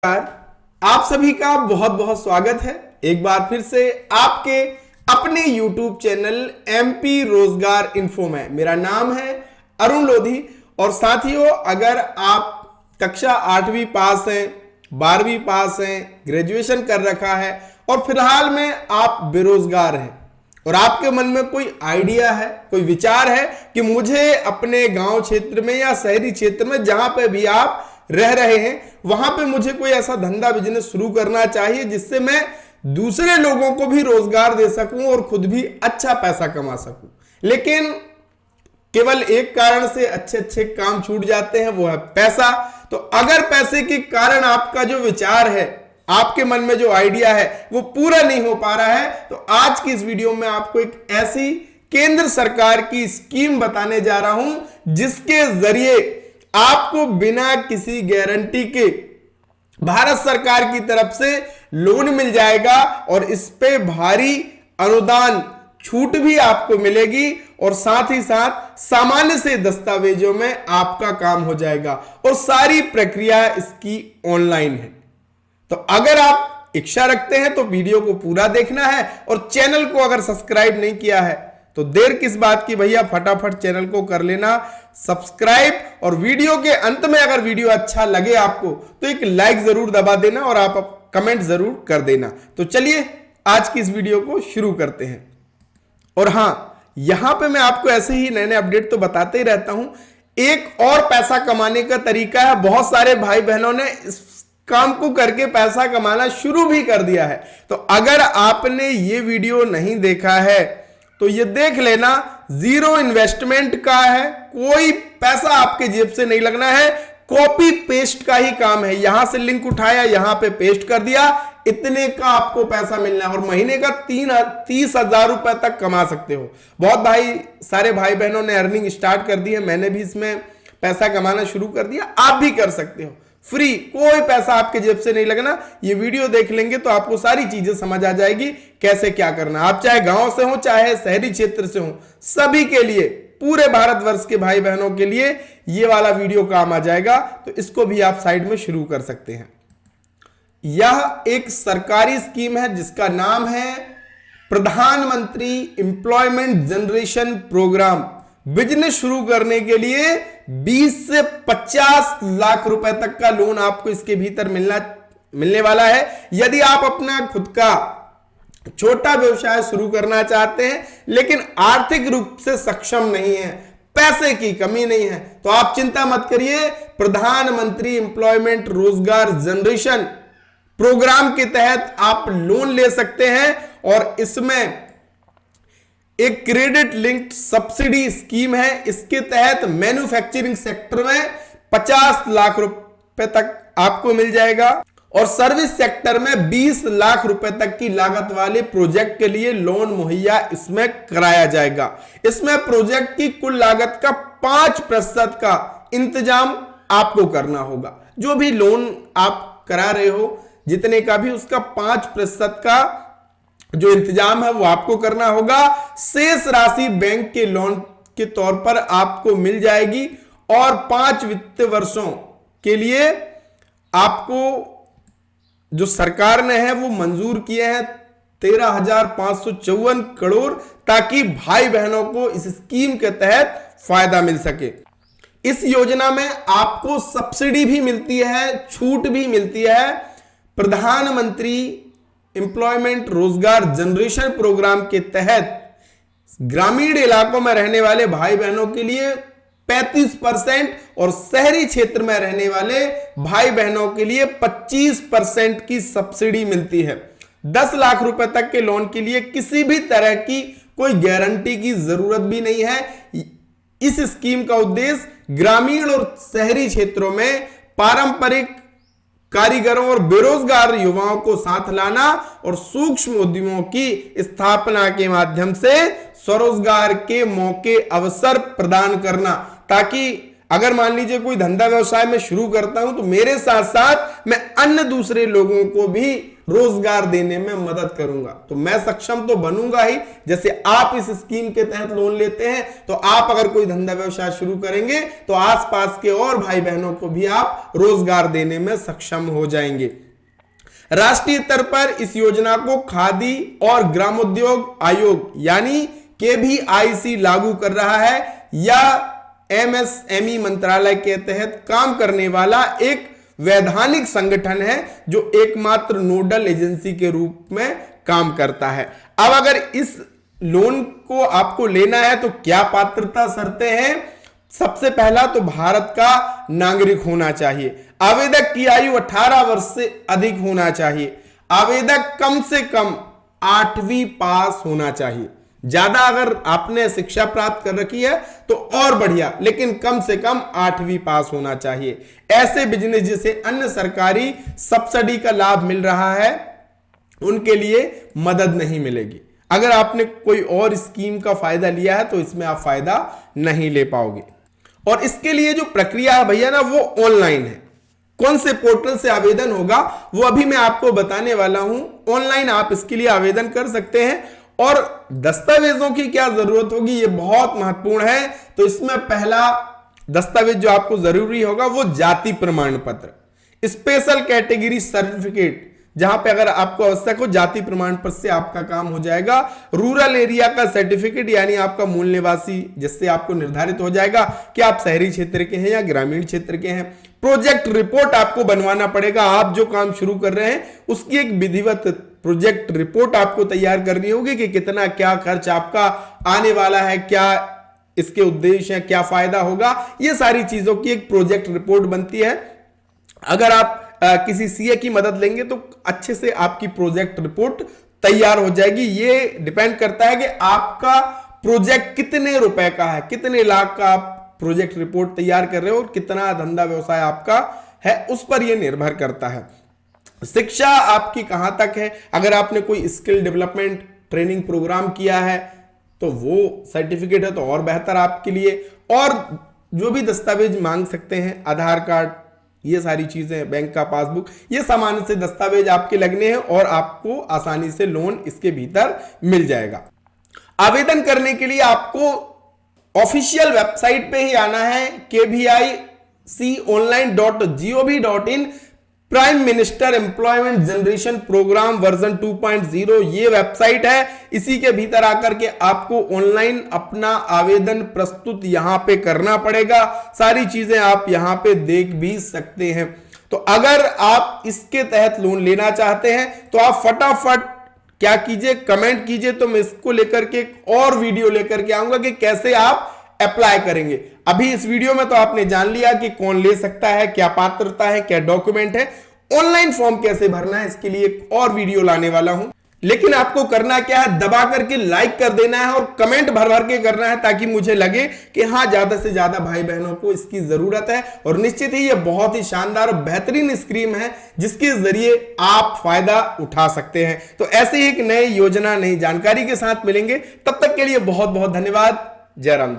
आप सभी का बहुत बहुत स्वागत है एक बार फिर से आपके अपने YouTube चैनल MP रोजगार इन्फो में। मेरा नाम है अरुण लोधी और साथियों, अगर आप कक्षा 8वीं पास हैं, 12वीं पास हैं, ग्रेजुएशन कर रखा है और फिलहाल में आप बेरोजगार हैं और आपके मन में कोई आइडिया है, कोई विचार है कि मुझे अपने गांव क्षेत्र में या शहरी क्षेत्र में जहां पे भी आप रह रहे हैं वहां पे मुझे कोई ऐसा धंधा बिजनेस शुरू करना चाहिए जिससे मैं दूसरे लोगों को भी रोजगार दे सकूं और खुद भी अच्छा पैसा कमा सकूं, लेकिन केवल एक कारण से अच्छे अच्छे काम छूट जाते हैं, वो है पैसा। तो अगर पैसे के कारण आपका जो विचार है, आपके मन में जो आइडिया है वो पूरा नहीं हो पा रहा है, तो आज की इस वीडियो में आपको एक ऐसी केंद्र सरकार की स्कीम बताने जा रहा हूं जिसके जरिए आपको बिना किसी गारंटी के भारत सरकार की तरफ से लोन मिल जाएगा और इस पे भारी अनुदान छूट भी आपको मिलेगी और साथ ही साथ सामान्य से दस्तावेजों में आपका काम हो जाएगा और सारी प्रक्रिया इसकी ऑनलाइन है। तो अगर आप इच्छा रखते हैं तो वीडियो को पूरा देखना है और चैनल को अगर सब्सक्राइब नहीं किया है तो देर किस बात की भैया, फटाफट चैनल को कर लेना सब्सक्राइब और वीडियो के अंत में अगर वीडियो अच्छा लगे आपको तो एक लाइक जरूर दबा देना और आप कमेंट जरूर कर देना। तो चलिए आज की इस वीडियो को शुरू करते हैं। और हां, यहां पे मैं आपको ऐसे ही नए नए अपडेट तो बताते ही रहता हूं। एक और पैसा कमाने का तरीका है, बहुत सारे भाई बहनों ने इस काम को करके पैसा कमाना शुरू भी कर दिया है। तो अगर आपने ये वीडियो नहीं देखा है तो ये देख लेना, जीरो इन्वेस्टमेंट का है, कोई पैसा आपके जेब से नहीं लगना है, कॉपी पेस्ट का ही काम है। यहां से लिंक उठाया, यहां पे पेस्ट कर दिया, इतने का आपको पैसा मिलना है और महीने का 30,000 रुपए तक कमा सकते हो। बहुत सारे भाई बहनों ने अर्निंग स्टार्ट कर दी है, मैंने भी इसमें पैसा कमाना शुरू कर दिया, आप भी कर सकते हो। फ्री, कोई पैसा आपके जेब से नहीं लगना। ये वीडियो देख लेंगे तो आपको सारी चीजें समझ आ जाएगी कैसे क्या करना। आप चाहे गांव से हो चाहे शहरी क्षेत्र से हो, सभी के लिए, पूरे भारतवर्ष के भाई बहनों के लिए ये वाला वीडियो काम आ जाएगा। तो इसको भी आप साइड में शुरू कर सकते हैं। यह एक सरकारी स्कीम है जिसका नाम है प्रधानमंत्री एम्प्लॉयमेंट जनरेशन प्रोग्राम। बिजनेस शुरू करने के लिए 20 से 50 लाख रुपए तक का लोन आपको इसके भीतर मिलने वाला है। यदि आप अपना खुद का छोटा व्यवसाय शुरू करना चाहते हैं लेकिन आर्थिक रूप से सक्षम नहीं है, पैसे की कमी नहीं है, तो आप चिंता मत करिए। प्रधानमंत्री एम्प्लॉयमेंट रोजगार जनरेशन प्रोग्राम के तहत आप लोन ले सकते हैं और इसमें एक क्रेडिट लिंक्ड सब्सिडी स्कीम है। इसके तहत मैन्युफैक्चरिंग सेक्टर में 50 लाख रुपए तक आपको मिल जाएगा और सर्विस सेक्टर में 20 लाख रुपए तक की लागत वाले प्रोजेक्ट के लिए लोन मुहैया इसमें कराया जाएगा। इसमें प्रोजेक्ट की कुल लागत का 5% का इंतजाम आपको करना होगा। जो भी लोन आप करा रहे हो, जितने का भी, उसका 5% का जो इंतजाम है वो आपको करना होगा। शेष राशि बैंक के लोन के तौर पर आपको मिल जाएगी और 5 वित्त वर्षों के लिए आपको जो सरकार ने है वो मंजूर किए हैं 13,554 करोड़, ताकि भाई बहनों को इस स्कीम के तहत फायदा मिल सके। इस योजना में आपको सब्सिडी भी मिलती है, छूट भी मिलती है। प्रधानमंत्री एम्प्लॉयमेंट रोजगार जनरेशन प्रोग्राम के तहत ग्रामीण इलाकों में रहने वाले भाई बहनों के लिए 35% और शहरी क्षेत्र में रहने वाले भाई बहनों के लिए 25% की सब्सिडी मिलती है। 10 लाख रुपए तक के लोन के लिए किसी भी तरह की कोई गारंटी की जरूरत भी नहीं है। इस स्कीम का उद्देश्य ग्रामीण और शहरी क्षेत्रों में पारंपरिक कारीगरों और बेरोजगार युवाओं को साथ लाना और सूक्ष्म उद्यमों की स्थापना के माध्यम से स्वरोजगार के मौके, अवसर प्रदान करना, ताकि अगर मान लीजिए कोई धंधा व्यवसाय में शुरू करता हूं तो मेरे साथ साथ मैं अन्य दूसरे लोगों को भी रोजगार देने में मदद करूंगा। तो मैं सक्षम तो बनूंगा ही, जैसे आप इस स्कीम के तहत लोन लेते हैं तो आप अगर कोई धंधा व्यवसाय शुरू करेंगे तो आसपास के और भाई बहनों को भी आप रोजगार देने में सक्षम हो जाएंगे। राष्ट्रीय स्तर पर इस योजना को खादी और ग्रामोद्योग आयोग यानी KVIC लागू कर रहा है, या MSME मंत्रालय के तहत काम करने वाला एक वैधानिक संगठन है जो एकमात्र नोडल एजेंसी के रूप में काम करता है। अब अगर इस लोन को आपको लेना है तो क्या पात्रता शर्तें हैं? सबसे पहला तो भारत का नागरिक होना चाहिए, आवेदक की आयु 18 वर्ष से अधिक होना चाहिए, आवेदक कम से कम 8वीं पास होना चाहिए। ज्यादा अगर आपने शिक्षा प्राप्त कर रखी है तो और बढ़िया, लेकिन कम से कम 8वीं पास होना चाहिए। ऐसे बिजनेस जिसे अन्य सरकारी सब्सिडी का लाभ मिल रहा है उनके लिए मदद नहीं मिलेगी। अगर आपने कोई और स्कीम का फायदा लिया है तो इसमें आप फायदा नहीं ले पाओगे। और इसके लिए जो प्रक्रिया है भैया ना, वो ऑनलाइन है। कौन से पोर्टल से आवेदन होगा वो अभी मैं आपको बताने वाला हूं। ऑनलाइन आप इसके लिए आवेदन कर सकते हैं। और दस्तावेजों की क्या जरूरत होगी, ये बहुत महत्वपूर्ण है। तो इसमें पहला दस्तावेज जो आपको जरूरी होगा वो जाति प्रमाण पत्र, स्पेशल कैटेगरी सर्टिफिकेट, जहां पे अगर आपको आवश्यक हो जाति प्रमाण पत्र से आपका काम हो जाएगा। रूरल एरिया का सर्टिफिकेट यानी आपका मूल निवासी, जिससे आपको निर्धारित हो जाएगा कि आप शहरी क्षेत्र के हैं या ग्रामीण क्षेत्र के हैं। प्रोजेक्ट रिपोर्ट आपको बनवाना पड़ेगा। आप जो काम शुरू कर रहे हैं उसकी एक विधिवत प्रोजेक्ट रिपोर्ट आपको तैयार करनी होगी कि कितना क्या खर्च आपका आने वाला है, क्या इसके उद्देश्य है, क्या फायदा होगा, ये सारी चीजों की एक प्रोजेक्ट रिपोर्ट बनती है। अगर आप किसी सीए की मदद लेंगे तो अच्छे से आपकी प्रोजेक्ट रिपोर्ट तैयार हो जाएगी। ये डिपेंड करता है कि आपका प्रोजेक्ट कितने रुपए का है, कितने लाख का आप प्रोजेक्ट रिपोर्ट तैयार कर रहे हो और कितना धंधा व्यवसाय आपका है, उस पर यह निर्भर करता है। शिक्षा आपकी कहां तक है, अगर आपने कोई स्किल डेवलपमेंट ट्रेनिंग प्रोग्राम किया है तो वो सर्टिफिकेट है तो और बेहतर आपके लिए। और जो भी दस्तावेज मांग सकते हैं, आधार कार्ड, ये सारी चीजें, बैंक का पासबुक, ये सामान्य से दस्तावेज आपके लगने हैं और आपको आसानी से लोन इसके भीतर मिल जाएगा। आवेदन करने के लिए आपको ऑफिशियल वेबसाइट पे ही आना है, kviconline.gov.in, prime minister employment generation programme version 2.0 ये वेबसाइट है। इसी के भीतर आकर के आपको ऑनलाइन अपना आवेदन प्रस्तुत यहां पे करना पड़ेगा। सारी चीजें आप यहां पे देख भी सकते हैं। तो अगर आप इसके तहत लोन लेना चाहते हैं तो आप फटाफट क्या कीजिए, कमेंट कीजिए, तो मैं इसको लेकर के एक और वीडियो लेकर के आऊंगा कि कैसे आप अप्लाई करेंगे। अभी इस वीडियो में तो आपने जान लिया कि कौन ले सकता है, क्या पात्रता है, क्या डॉक्यूमेंट है। ऑनलाइन फॉर्म कैसे भरना है इसके लिए एक और वीडियो लाने वाला हूं। लेकिन आपको करना क्या है, दबा करके लाइक कर देना है और कमेंट भर भर के करना है, ताकि मुझे लगे कि हां ज्यादा से ज्यादा भाई बहनों को इसकी जरूरत है। और निश्चित ही यह बहुत ही शानदार और बेहतरीन स्कीम है जिसके जरिए आप फायदा उठा सकते हैं। तो ऐसे ही एक नई योजना, नई जानकारी के साथ मिलेंगे। तब तक के लिए बहुत बहुत धन्यवाद। जय राम जी।